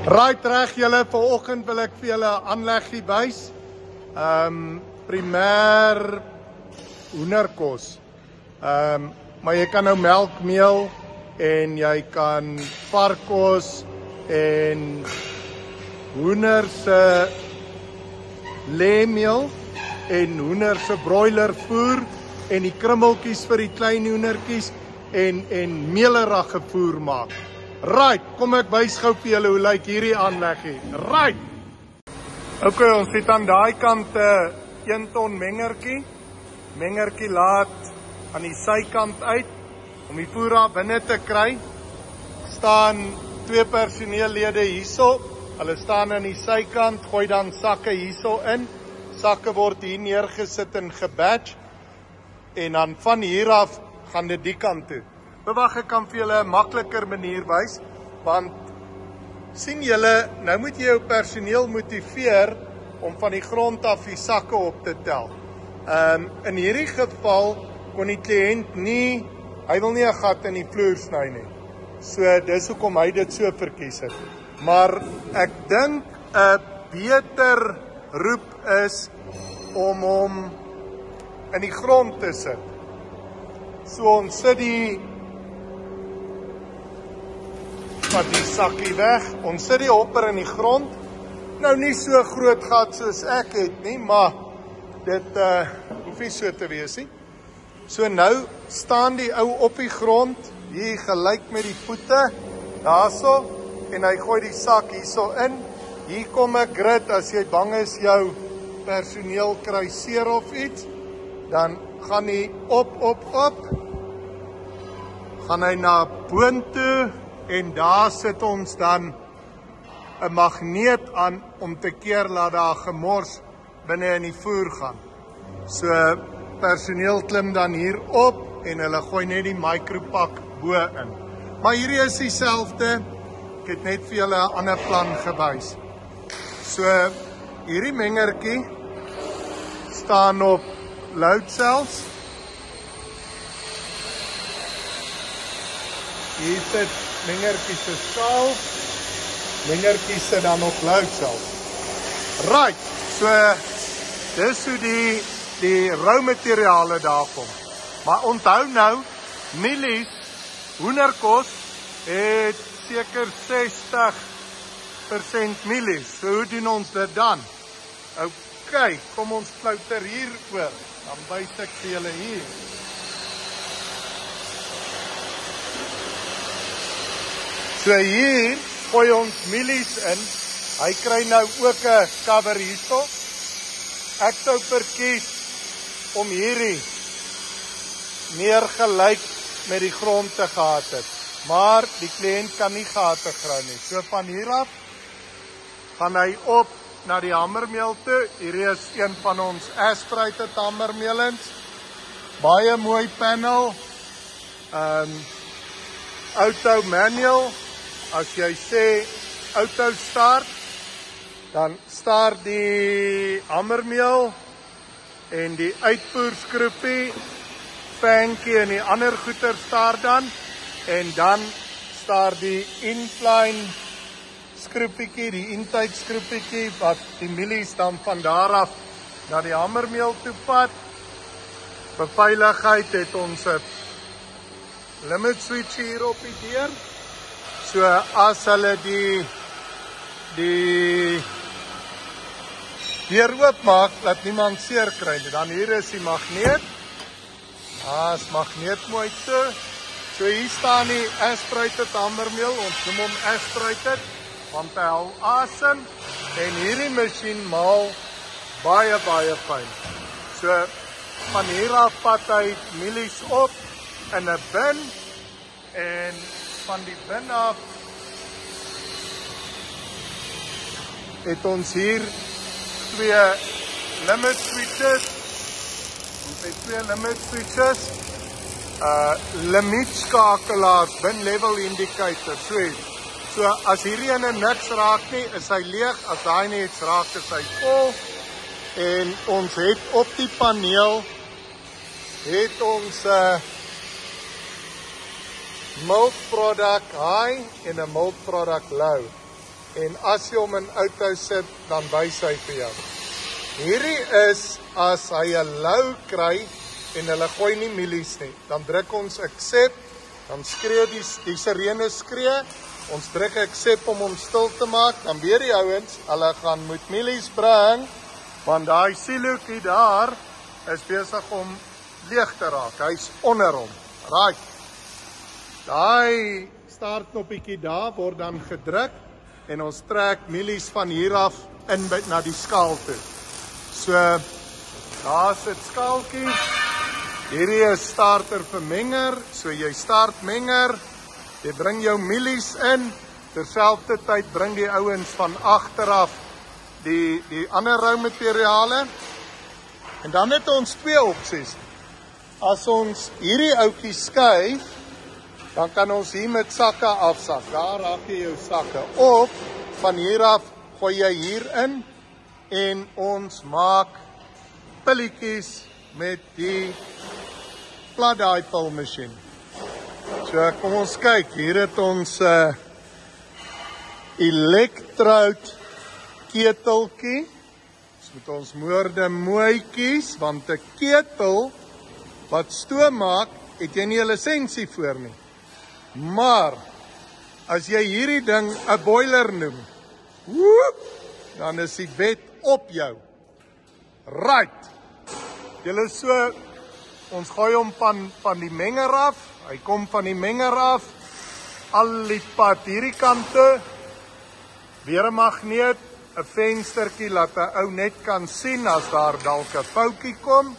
Right reg julle, vanoggend wil ek vir julle 'n aanleggie wys. Primêr hoenderkos. Maar jy kan nou melkmeel en jy kan varkos en hoender se leemeel en hoender se broilervoer en die krummeltjies vir die klein hoendertjies en meelerige voer maak. Right, kom ek wys gou vir julle hoe lyk hierdie aanleggie. Right. Okay, ons het aan daai kant 1 ton mengertjie. Mengertjie laat aan die sykant uit om die voer daar binne te kry. Staan 2 personeellede hierso. Hulle staan aan die sykant, gooi dan sakke hierso in. Sakke word hier neergesit en gebatch. En dan van hier af gaan dit die kant toe. Bewag, ek kan vir julle 'n makliker manier wys, want sien julle, nou moet jy jou personeel motiveer om van die grond af die sakke op te tel. In hierdie geval kon die kliënt nie, hy wil nie 'n gat in die vloer sny nie. So dis hoekom hy dit so verkies het. Maar ek dink 'n beter roep is om hom in die grond te sit. So ons sit die sakkie weg, ons sit die hopper in die grond. Nou nie so groot gat soos ek het nie, maar dit hoef nie so te wees nie. So nou staan die ou op die grond, hier gelyk met die voete, daarso, en hy gooi die sak hierso in. Hier kom 'n grid, as jy bang is jou personeel kry seer of iets, dan gaan hy op, gaan hy na boontoe, en daar sit ons dan 'n magneet aan om te keer laat daar gemors binne in die voer gaan. So personeel klim dan hier op en hulle gooi net die micropak bo in. Maar hierdie is dieselfde. Ek het net vir julle 'n ander plan gewys. So hierdie mengertjie staan op load cells. Hier sit mengertjie se skaal. Mengertjie sit dan op load cells. Right, so dis hoe die rou materiale daar kom. Maar onthou nou, mielies, hoenderkos het seker 60% mielies. So hoe doen ons dit dan? Okay, kom ons flouter hier oor. Dan wys ek vir julle hier. So hier gooi ons mielies in. Hy kry nou ook 'n cover hierso. Ek sou verkies om hierdie meer gelyk met die grond te gehad het. Maar die kliënt kan nie gate grou nie. So van hier af gaan hy op na die hamermeel toe. Hier is een van ons aspirated hamermeelens. Baie mooi panel. Auto manual. As jy sê auto start, dan start die hamermeel en die uitvoerskroepie, fankie en die ander goeder start dan, en dan start die incline skroepietjie, die intake skroepietjie, wat die mielies dan van daar af na die hamermeel toe vat. Beveiligheid het ons 'n limit switch hier op die deur. So as hulle die deur oopmaak, laat niemand seer kry nie. Dan hier is die magneet. As magneet mooi so. So hier staan die aspirated hamermeel, ons noem hom aspirated, want hy hou asem, en hierdie masjien maal baie fyn. So van hier af vat hy mielies op in 'n bin, en van die bin af het ons hier 2 limit switches. Ons het 2 limit switches. Limietskakelaars, bin level indicator, so as hierdie ene niks raak nie, is hy leeg. As hy nie iets raak, is hy vol. En ons het op die paneel het ons milk product high en 'n milk product low. en as jy hom in auto sit, dan wys hy vir jou. Hierdie is as hy 'n lou kry en hulle gooi nie mielies nie. Dan druk ons accept, dan skree die sirene skree, ons druk accept om hom stil te maak, dan weer die ouens, hulle gaan moet mielies bring, want daai silootjie daar is besig om leeg te raak. Hy's onder hom. Right. Daai startknoppietjie daar word dan gedruk en ons trek mielies van hier af in na die skaal toe. So daar sit skaaltjie. Hierdie is starter vermenger, so jy start menger, jy bring jou mielies in, terselfdertyd bring die ouens van agteraf die ander roumateriale. En dan het ons twee opsies. As ons hierdie ouetjie skuif, dan kan ons hier met sakke afsak. Daar raak jy jou sakke. Of van hier af gooi jy hier in en ons maak pilletjies met die platdaaipilmasjien. So kom ons kyk, hier het ons elektroud keteltjie. Ons moet ons woorde mooi kies, want 'n ketel wat stoom maak, het jy nie 'n lisensie voor nie. Maar as jy hierdie ding 'n boiler noem, dan is die wet op jou. Right. Julle so, ons gooi hom van die menger af. Hy kom van die menger af. Al die pad hierdie kant toe. Weer 'n magneet, 'n venstertjie laat 'n ou net kan sien as daar dalk 'n foutjie kom.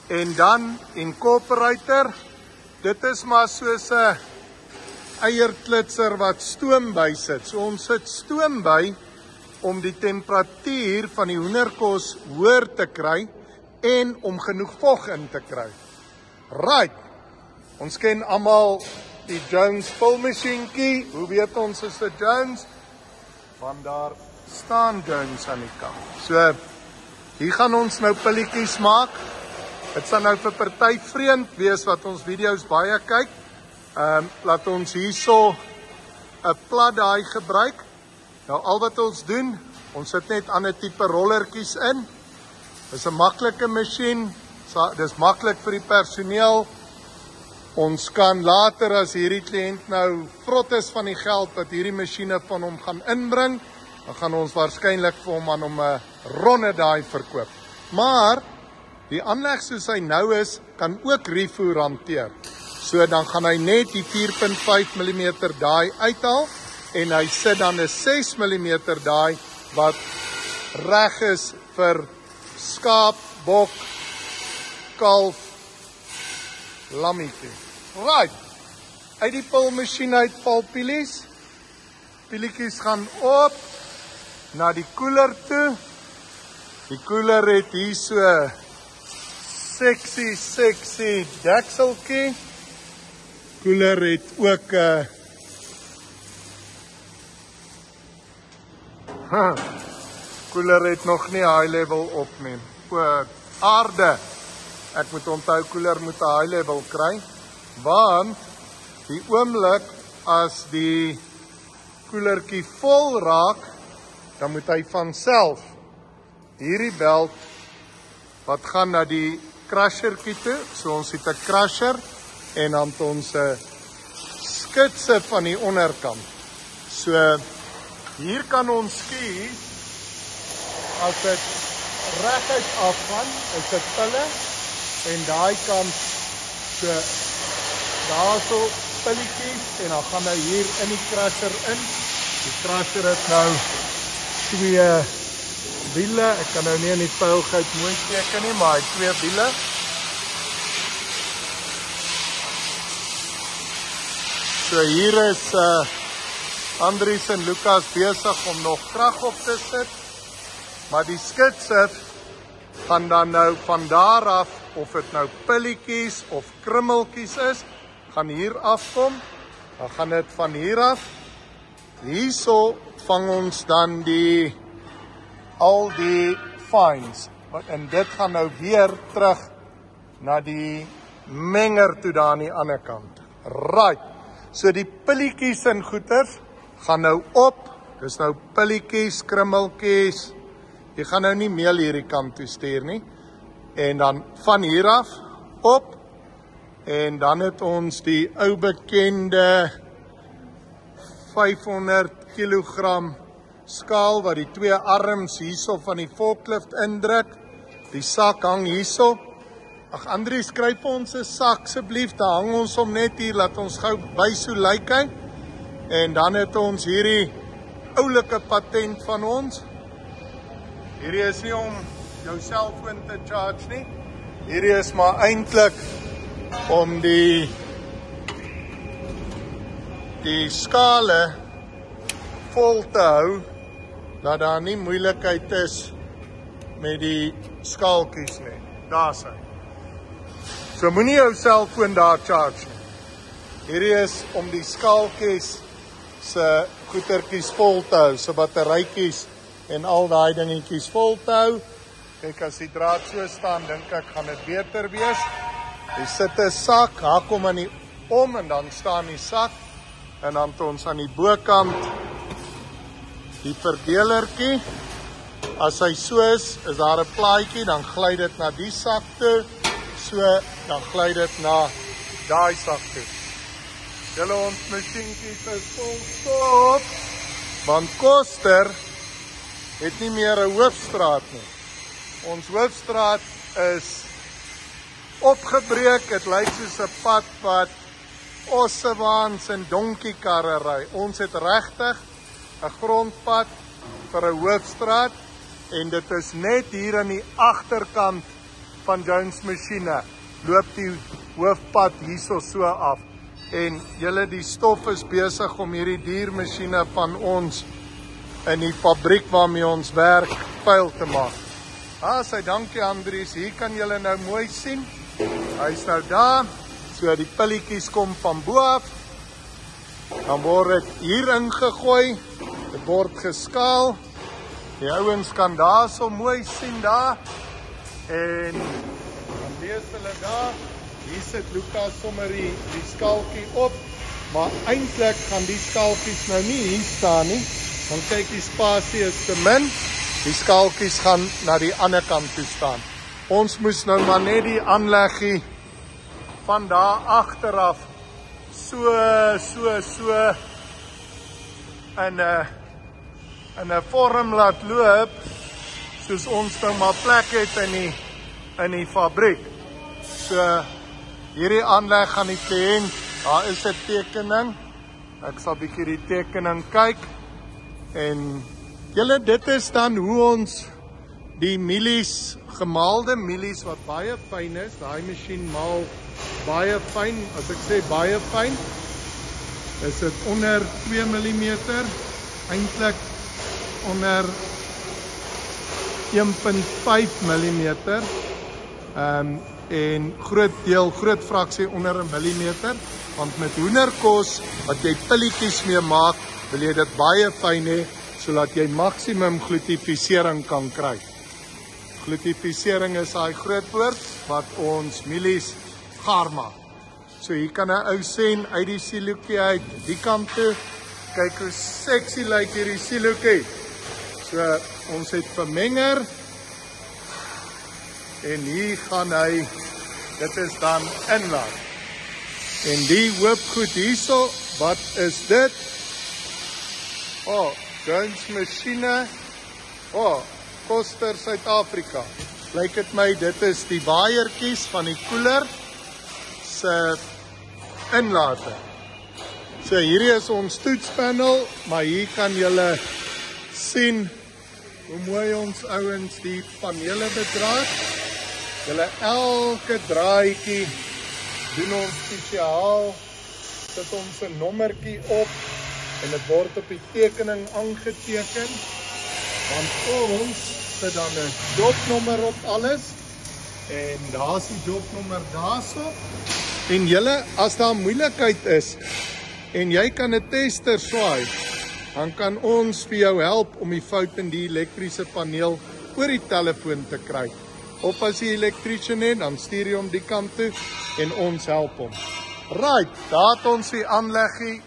En dan incorporator. Dit is maar soos 'n eierklitser wat stoom bysit. So ons sit stoom by om die temperatuur van die hoenderkos hoër te kry en om genoeg vog in te kry. Right. Ons ken almal die Jones pulmasjienkie. Hoe weet ons is dit Jones? Want daar staan Jones aan die kant. So hier gaan ons nou pilletjies maak. Dit sal nou vir party vreemd wees wat ons video's baie kyk. Laat ons hierso 'n platdaai gebruik. Nou al wat ons doen, ons sit net ander tipe rollertjies in. Dis 'n maklike masjien. Dis maklik vir die personeel. Ons kan later as hierdie kliënt nou vrot is van die geld wat hierdie masjiene van hom gaan inbring, dan gaan ons waarskynlik vir hom aan hom 'n ronde daai verkoop. Maar die aanleg soos hy nou is, kan ook refoer hanteer. So dan gaan hy net die 4.5 mm daai uithaal en hy sit dan 'n 6 mm daai wat reg is vir skaap, bok, kalf, lammetjie. Right. Uit die pulmasjien uit val pielies. Pielietjies gaan op na die koeler toe. Die koeler het hier so sexy dekseltjie. Koeler het ook koeler het nog nie high level op nie. Aarde. Ek moet onthou koeler moet 'n high level kry, want die oomblik as die koelertjie vol raak, dan moet hy van self hierdie belt wat gaan na die crushertjie toe. So ons het 'n crusher en dan het ons 'n skitse van die onderkant. So hier kan ons kies as dit reguit afgaan, is dit pille en daai kant so daarso pilletjies en dan gaan hy hier in die crusher in. Die crusher het nou 2 wiele. Ek kan nou nie in die vuilheid mooi teken nie, maar hy het 2 wiele. So hier is Andries en Lucas besig om nog krag op te sit. Maar die skitse gaan dan nou van daar af, of dit nou pilletjies of krummeltjies is, gaan hier afkom. Dan gaan dit van hier af. Hierso vang ons dan al die fines. En dit gaan nou weer terug na die menger toe daar aan die ander kant. Right. So die pilletjies en goeters gaan nou op Dis nou pilletjies, krummeltjies. Jy gaan nou nie meel hierdie kant toe stuur nie. En dan van hier af op. En dan het ons die ou bekende 500 kilogram skaal wat die twee arms hierso van die forklift indruk. Die sak hang hierso. Ag Andrie, skryf ons 'n sak asseblief, dan hang ons hom net hier, laat ons gou wys hoe lyk hy. En dan het ons hierdie oulike patent van ons. Hierdie is nie om jou selfoon te charge nie. Hierdie is maar eintlik om die skale vol te hou, dat daar nie moeilikheid is met die skaaltjies nie. Daar's hy. So moenie jou selfoon daar charge nie. Hierdie is om die skaaltjies se goetertjies vol te hou, se batterytjies en al daai dingetjies vol te hou. Kyk, as die draad so staan, dink ek gaan dit beter wees. Jy sit 'n sak, haak hom aan die om en dan staan die sak. En dan het ons aan die bokant die verdelertjie. As hy so is daar 'n plaatjie, dan gly dit na die sak toe. So, dan gly dit na daai sak toe. Julle ons masjienkies is vol stop, want Koster het nie meer 'n hoofstraat nie. Ons hoofstraat is opgebreek, het lyk soos 'n pad wat ossewaans en donkiekarre ry. Ons het regtig 'n grondpad vir 'n hoofstraat en dit is net hier aan die agterkant van Jones Masjiene. Loop die hoofpad hierso so af. En julle, die stof is besig om hierdie diermasjiene van ons in die fabriek waarmee ons werk vuil te maak. Sy dankie Andries, hier kan julle nou mooi sien. Hy is nou daar, so die pilletjies kom van bo af. Dan word dit hier ingegooi, dit word geskaal. Die ouens kan daar so mooi sien daar. En dan lees hulle daar, hier sit Lucas sommer die skaaltjie op. Maar eintlik gaan die skaaltjies nou nie hier staan nie. Want kyk, die spasie is te min. Die skaaltjies gaan na die ander kant toe staan. Ons moes nou maar net die aanleggie van daar agteraf so in 'n vorm laat loop, soos ons nou maar plek het in die fabriek. So hierdie aanleg gaan die kliënt, daar is 'n tekening. Ek sal bietjie die tekening kyk. En julle, dit is dan hoe ons die mielies, gemaalde mielies wat baie fyn is, daai masjien maal baie fyn. As ek sê baie fyn, is dit onder 2 mm, eintlik onder 1.5 mm. En groot fraksie onder 1 mm, want met hoenderkos wat jy pilletjies mee maak, wil jy dit baie fyn hê, sodat jy maksimum glutifisering kan kry. Glutifisering is daai groot woord wat ons mielies gaar maak. So hier kan 'n ou sien uit die siloetjie uit die kant toe. Kyk hoe sexy lyk hierdie siloetjie. So ons het vermenger. En hier gaan hy, dit is dan inlaat. En die hoop goed hierso, wat is dit? Jones Masjiene. Koster Suid-Afrika. Lyk dit my, dit is die waaiertjies van die koeler se inlate. So hierdie is ons toetspanel, maar hier kan julle sien hoe mooi ons ouens die panele bedraad. Julle elke draadjie doen ons spesiaal, sit ons 'n nommertjie op en dit word op die tekening aangeteken. Want ons sit dan 'n jobnommer op alles en daar's die jobnommer daarso. En julle, as daar moeilikheid is en jy kan 'n tester swaai, dan kan ons vir jou help om die fout in die elektriese paneel oor die telefoon te kry. Of as jy elektriesien het, dan stuur jy hom die kant toe en ons help hom. Right, daar het ons die aanleggie